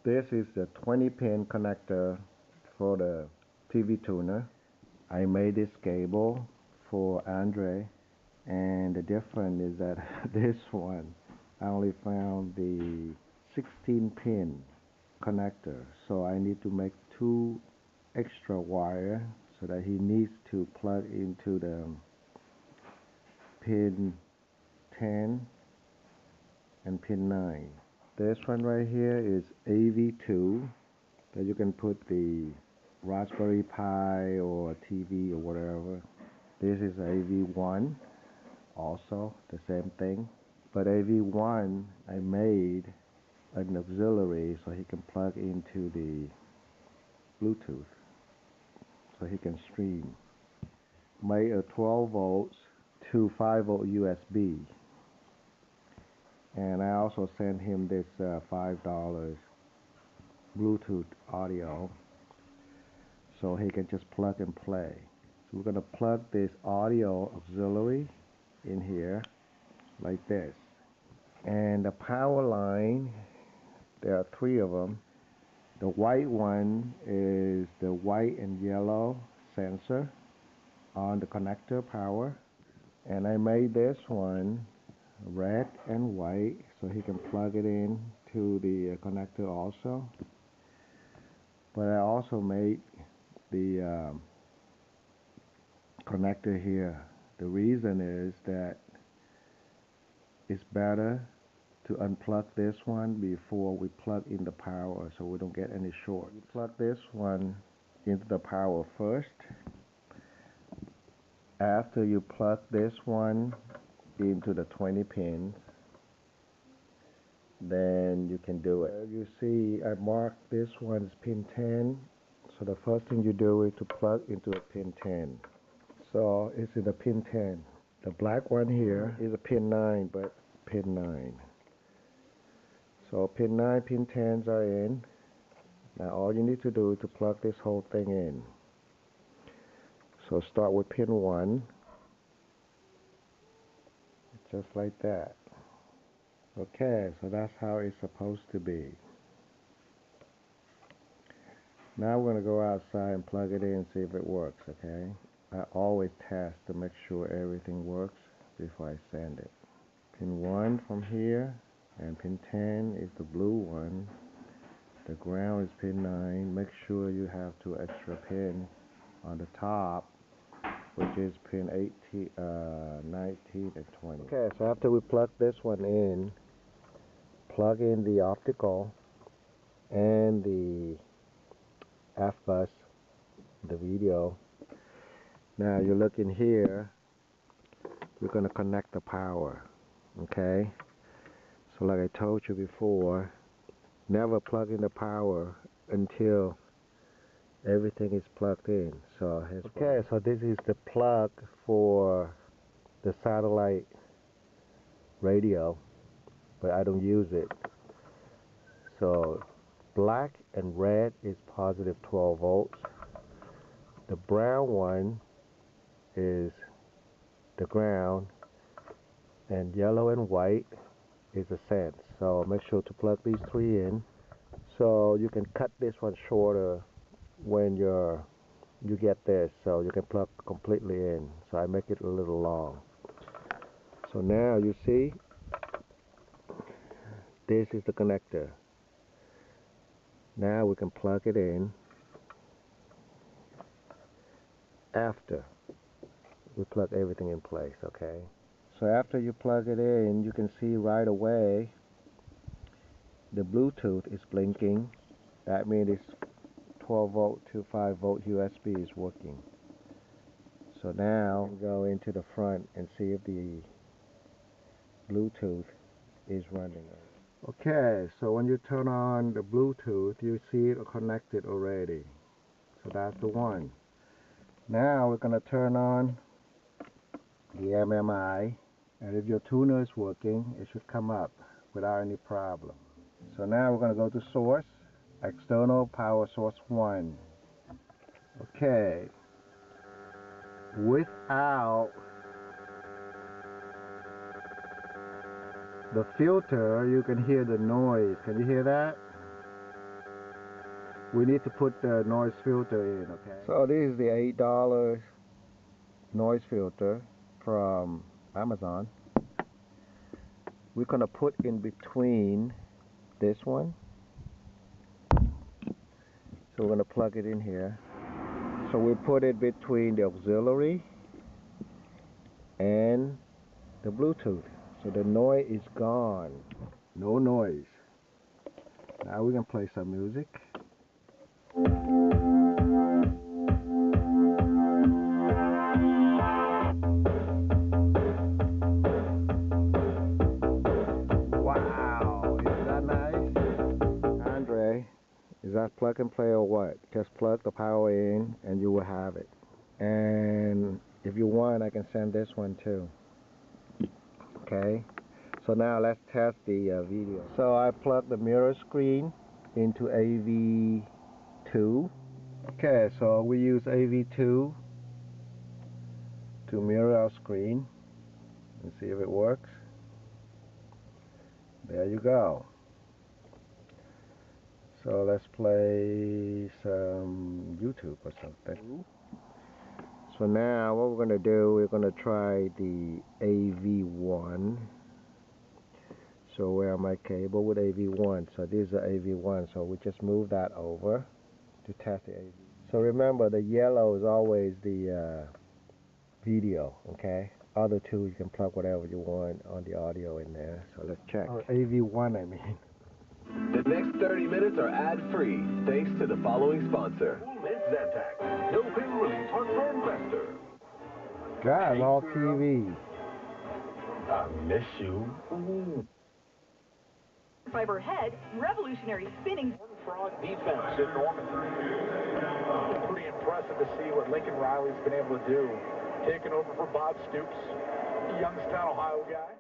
This is the 20-pin connector for the TV tuner. I made this cable for Andre, and the difference is that this one I only found the 16-pin connector, so I need to make 2 extra wire so that he needs to plug into the pin 10 and pin 9. This one right here is AV2, that you can put the Raspberry Pi or TV or whatever. This is AV1, also the same thing, but AV1 I made an auxiliary so he can plug into the Bluetooth so he can stream. Made a 12 volts to 5 volt USB, and I also sent him this $5 Bluetooth audio so he can just plug and play. So we're going to plug this audio auxiliary in here like this, and the power line, there are 3 of them. The white one is the white and yellow sensor on the connector power, and I made this one red and white so he can plug it in to the connector also. But I also made the connector here. The reason is that it's better to unplug this one before we plug in the power so we don't get any short. You plug this one into the power first. After you plug this one into the 20 pins, then you can do it. You see I marked this one as pin 10, so the first thing you do is to plug into a pin 10. So it's in the pin 10. The black one here is a pin 9, but pin 9. So pin 9, pin 10s are in. Now all you need to do is to plug this whole thing in. So start with pin 1, just like that. Okay, so that's how it's supposed to be. Now we're going to go outside and plug it in and see if it works, okay? I always test to make sure everything works before I send it. Pin 1 from here, and pin 10 is the blue one. The ground is pin 9. Make sure you have 2 extra pins on the top, which is pin 18, 19 and 20. Okay, so after we plug this one in, plug in the optical and the F-bus, the video. Now you look in here, we're going to connect the power, okay? So like I told you before, never plug in the power until everything is plugged in. So okay, so this is the plug for the satellite radio, but I don't use it. So black and red is positive 12 volts. The brown one is the ground, and yellow and white is the sense. So make sure to plug these 3 in. So you can cut this one shorter when you get this, so you can plug completely in. So I make it a little long. So now you see, this is the connector. Now we can plug it in after we plug everything in place, okay? So after you plug it in, you can see right away the Bluetooth is blinking. That means it's 12 volt to 5 volt USB is working. So now go into the front and see if the Bluetooth is running. Okay, so when you turn on the Bluetooth, you see it connected already. So that's the one. Now we're going to turn on the MMI, and if your tuner is working, it should come up without any problem. So now we're going to go to source, external power source 1. Okay, without the filter, you can hear the noise. Can you hear that? We need to put the noise filter in, okay? So this is the $8 noise filter from Amazon. We're gonna put in between this one. So we're gonna plug it in here. So we put it between the auxiliary and the Bluetooth. So the noise is gone. No noise. Now we can play some music. Wow, is that nice? Andre, is that plug and play or what? Just plug the power in and you will have it. And if you want, I can send this one too. Okay, so now let's test the video. So I plugged the mirror screen into AV2. Okay, so we use AV2 to mirror our screen and see if it works. There you go. So let's play some YouTube or something. So now what we're going to do, we're going to try the AV1. So where are my cable with AV1? So this is the AV1, so we just move that over to test the AV. So remember, the yellow is always the video, okay? Other two, you can plug whatever you want on the audio in there. So let's check. Or AV1, I mean. The next 30 minutes are ad-free, thanks to the following sponsor. It's Zantac. No pain relief, heartburn faster. God, all TV. I miss you. Fiber head, revolutionary spinning. Frog defense in Norman. Pretty impressive to see what Lincoln Riley's been able to do. Taking over for Bob Stoops, Youngstown, Ohio guy.